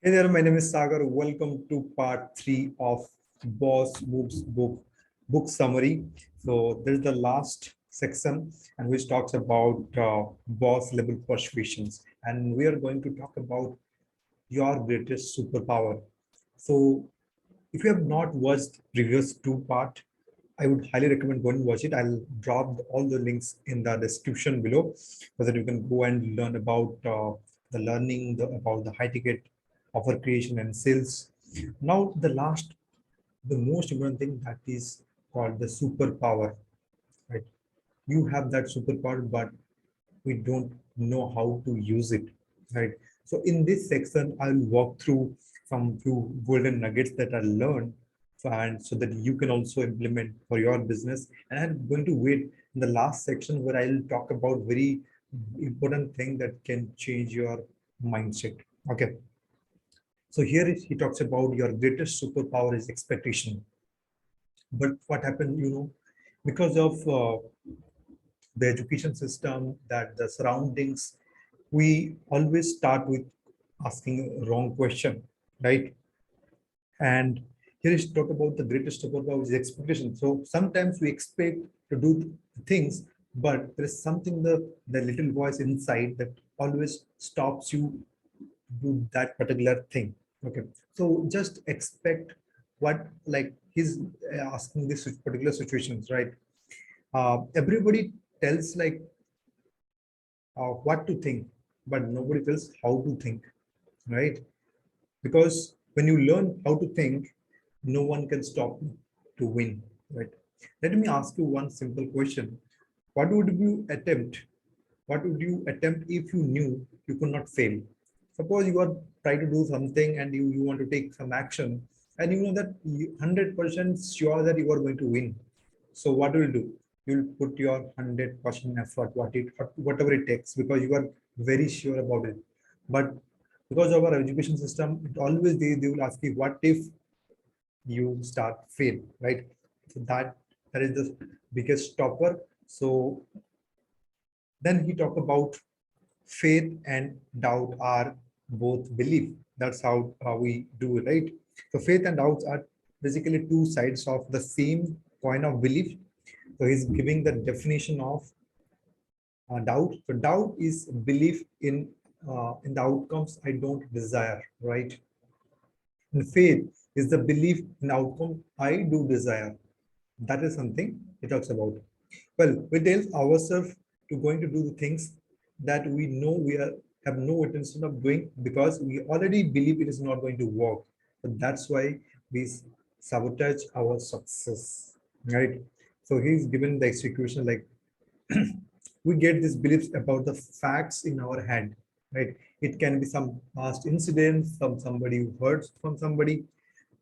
Hey there, my name is Sagar. Welcome to part three of Boss Moves book summary. So this is the last section, and which talks about boss level persuasions, and we are going to talk about your greatest superpower. So if you have not watched previous two part, I would highly recommend go and watch it. I'll drop all the links in the description below so that you can go and learn about about the high ticket offer creation and sales. Now, the most important thing that is called the superpower, right? You have that superpower, but we don't know how to use it, right? So in this section, I'll walk through some few golden nuggets that I learned, and so that you can also implement for your business. And I'm going to wait in the last section where I'll talk about very important thing that can change your mindset. Okay. So he talks about your greatest superpower is expectation. But what happened, because of the education system, that the surroundings, we always start with asking a wrong question, right? And here is talk about the greatest superpower is expectation. So sometimes we expect to do things, but there is something the little voice inside that always stops you to do that particular thing. Okay, so just expect what, like he's asking this particular situations, right? Everybody tells like what to think, but nobody tells how to think, right? Because when you learn how to think, no one can stop you to win, right? Let me ask you one simple question. What would you attempt? What would you attempt if you knew you could not fail? Suppose you are trying to do something and you want to take some action and you know that 100% sure that you are going to win. So what will you do? You'll put your 100% effort, whatever it takes, because you are very sure about it. But because of our education system, it always they will ask you, what if you start fail, right? So that is the biggest stopper. So then he talk about faith and doubt are both belief. That's how we do it, right? So faith and doubts are basically two sides of the same coin of belief. So he's giving the definition of doubt. So doubt is belief in the outcomes I don't desire, right? And faith is the belief in outcome I do desire. That is something he talks about. Well, we tell ourselves to going to do the things that we know have no intention of doing because we already believe it is not going to work. But that's why we sabotage our success, right? So he's given the execution like we get these beliefs about the facts in our head, right? It can be some past incidents, somebody who heard from somebody.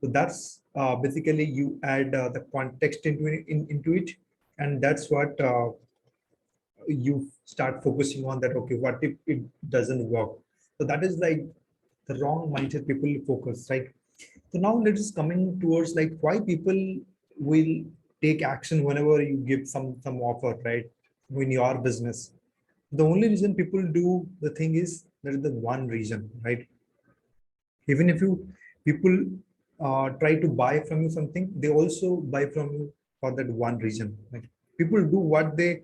So that's basically you add the context into it, and that's what you start focusing on that. Okay, what if it doesn't work? So that is like the wrong mindset people focus, right? So now let us coming towards like why people will take action whenever you give some offer, right? In your business, the only reason people do the thing is there is the one reason, right? Even if you people try to buy from you something, they also buy from you for that one reason, right? People do what they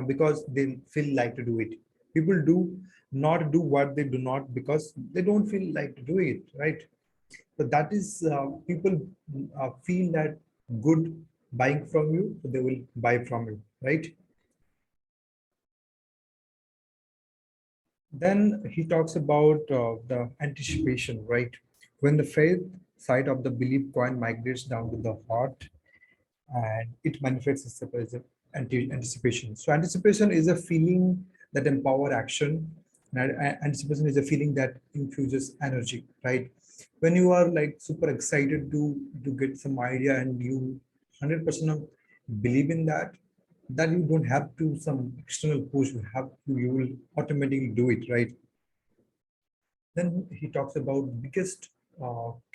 because they feel like to do it. People do not do what they do not because they don't feel like to do it, right? So that is people feel that good buying from you, so they will buy from you, right? Then he talks about the anticipation, right? When the faith side of the belief coin migrates down to the heart and it manifests as anticipation. So anticipation is a feeling that empower action. And anticipation is a feeling that infuses energy, right? When you are like super excited to get some idea and you 100% of believe in that, that you don't have to some external push, you will automatically do it, right? Then he talks about biggest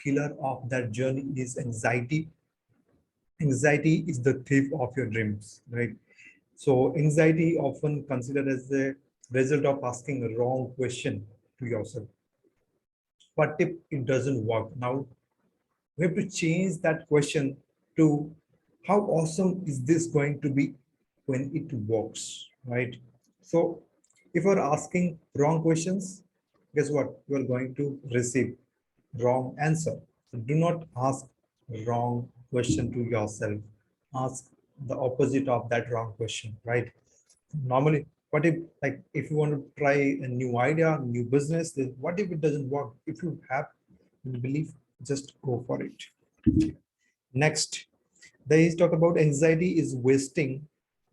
killer of that journey is anxiety. Anxiety is the thief of your dreams, right? So anxiety often considered as the result of asking a wrong question to yourself. what if it doesn't work? Now we have to change that question to how awesome is this going to be when it works, right? So if you're asking wrong questions, guess what? You are going to receive wrong answer. So do not ask wrong question to yourself. Ask the opposite of that wrong question, right? Normally, what if, like, if you want to try a new idea, new business, then what if it doesn't work? If you have belief, just go for it. Next, there is talk about anxiety is wasting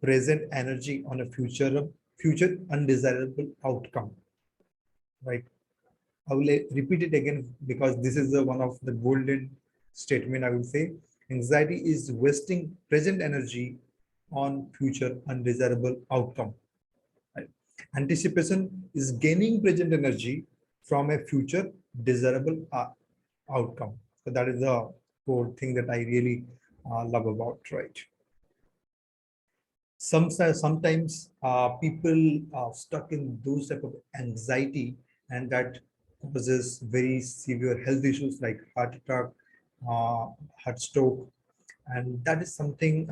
present energy on a future undesirable outcome, right? I will repeat it again because this is one of the golden statement. I would say anxiety is wasting present energy on future undesirable outcome. Right? Anticipation is gaining present energy from a future desirable outcome. So that is the core thing that I really love about, right? Sometimes people are stuck in those type of anxiety, and that causes very severe health issues like heart attack, heart stroke, and that is something.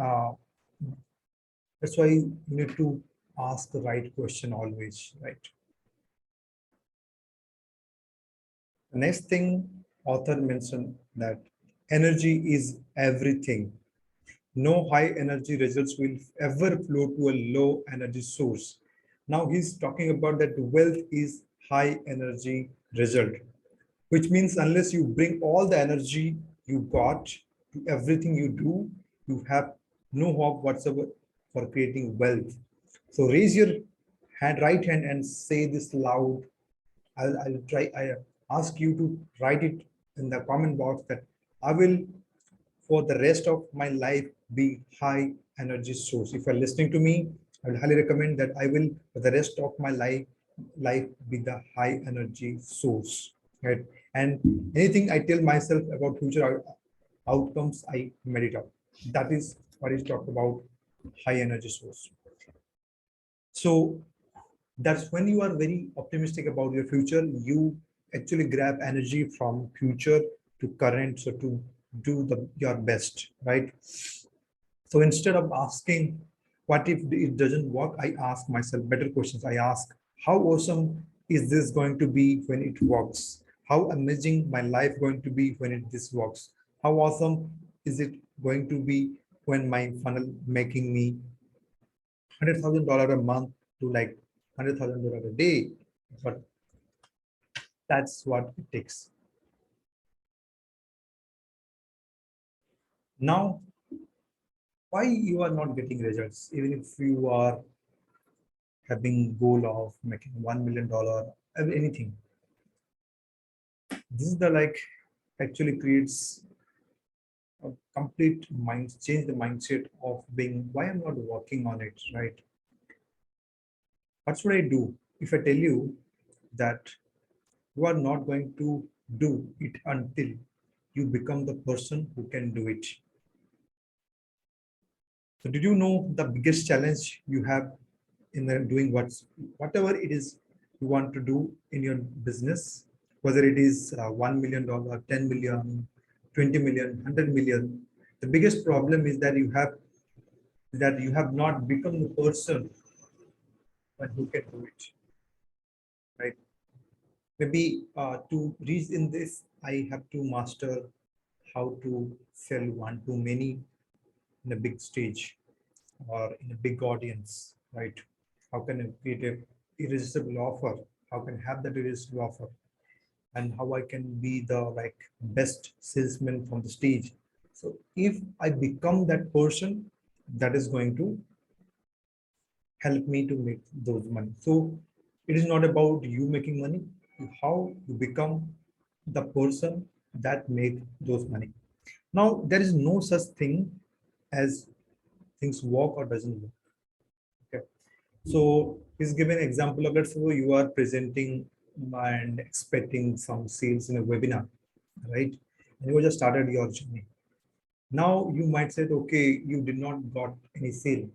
That's why you need to ask the right question always, right? The next thing author mentioned that energy is everything. No high energy results will ever flow to a low energy source. Now he's talking about that wealth is high energy result, which means unless you bring all the energy you got to everything you do, you have no hope whatsoever for creating wealth. So raise your right hand and say this loud. I'll try. I ask you to write it in the comment box that I will for the rest of my life be high energy source. If you're listening to me, I would highly recommend that I will for the rest of my life be the high energy source, right? And anything I tell myself about future outcomes, I meditate. That is what is talked about high energy source. So that's when you are very optimistic about your future, you actually grab energy from future to current, so to do your best, right? So instead of asking what if it doesn't work, I ask myself better questions. I ask how awesome is this going to be when it works? How amazing my life going to be when this works? How awesome is it going to be when my funnel making me $100,000 a month to like $100,000 a day? But that's what it takes. Now, why you are not getting results, even if you are having goal of making $1 million, anything. This is the like actually creates a complete mind change the mindset of being why I'm not working on it, right? What should I do if I tell you that you are not going to do it until you become the person who can do it? So did you know the biggest challenge you have in doing whatever it is you want to do in your business, whether it is $1 million, 10 million, 20 million, 100 million? The biggest problem is that you have not become the person who can do it, right? Maybe to reach in this, I have to master how to sell one to many in a big stage or in a big audience, right? How can I create a irresistible offer? How can I have that irresistible offer? And how I can be the like best salesman from the stage. So if I become that person, that is going to help me to make those money. So it is not about you making money, how you become the person that make those money. Now there is no such thing as things work or doesn't work. Okay. So he's given an example of, let's say you are presenting and expecting some sales in a webinar, right? And you just started your journey. Now you might say, okay, you did not got any sale,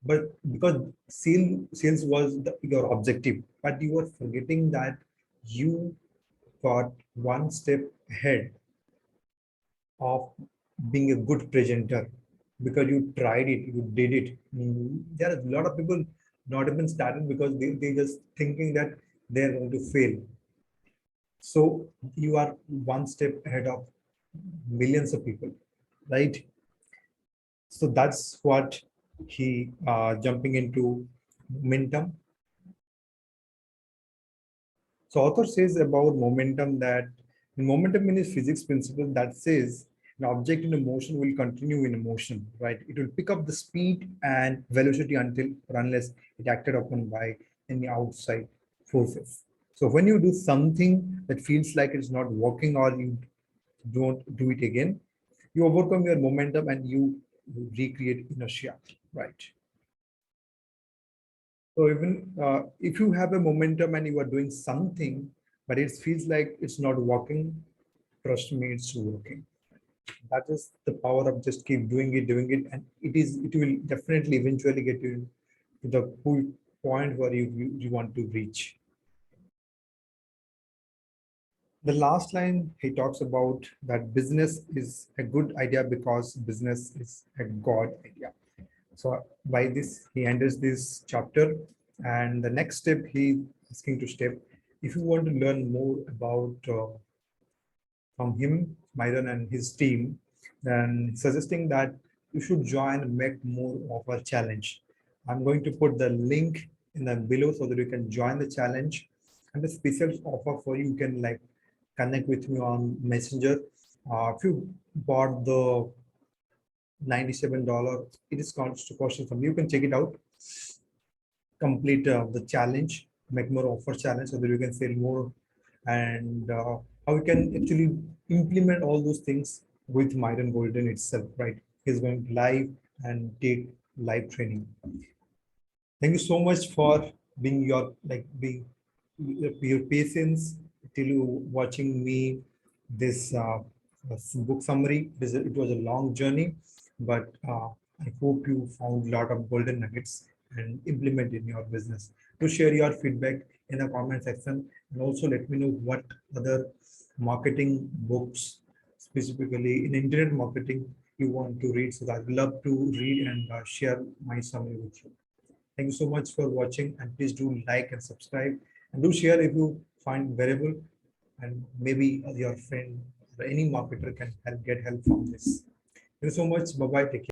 but because sales was your objective, but you are forgetting that you got one step ahead of being a good presenter because you tried it, you did it. There are a lot of people not even starting because they just thinking that they're going to fail. So you are one step ahead of millions of people, right? So that's what he jumping into momentum. So author says about momentum that momentum in his physics principle that says an object in a motion will continue in a motion, right? It will pick up the speed and velocity until or unless it acted upon by any outside forces. So when you do something that feels like it's not working or you don't do it again, you overcome your momentum and you recreate inertia, right? So even if you have a momentum and you are doing something, but it feels like it's not working, trust me, it's working. That is the power of just keep doing it, and it will definitely eventually get you to the point where you want to reach. The last line he talks about that business is a good idea because business is a God idea. So by this, he ends this chapter. And the next step he asking to step, if you want to learn more about from him, Myron and his team, then suggesting that you should join and make more of a challenge. I'm going to put the link in the below so that you can join the challenge. And the special offer for you can like connect with me on Messenger. If you bought the $97, it is costing from you can check it out, complete the challenge, make more offer challenge so that you can sell more, and how you can actually implement all those things with Myron Golden itself, right? He's going live and take live training. Thank you so much for being being your patience till you watching me this book summary. It was a long journey, but I hope you found a lot of golden nuggets and implement in your business. To share your feedback in the comment section, and also let me know what other marketing books, specifically in internet marketing, you want to read. So I'd love to read and share my summary with you. Thank you so much for watching, and please do like and subscribe and do share if you find valuable, and maybe your friend or any marketer can get help from this. Thank you so much. Bye bye. Take care.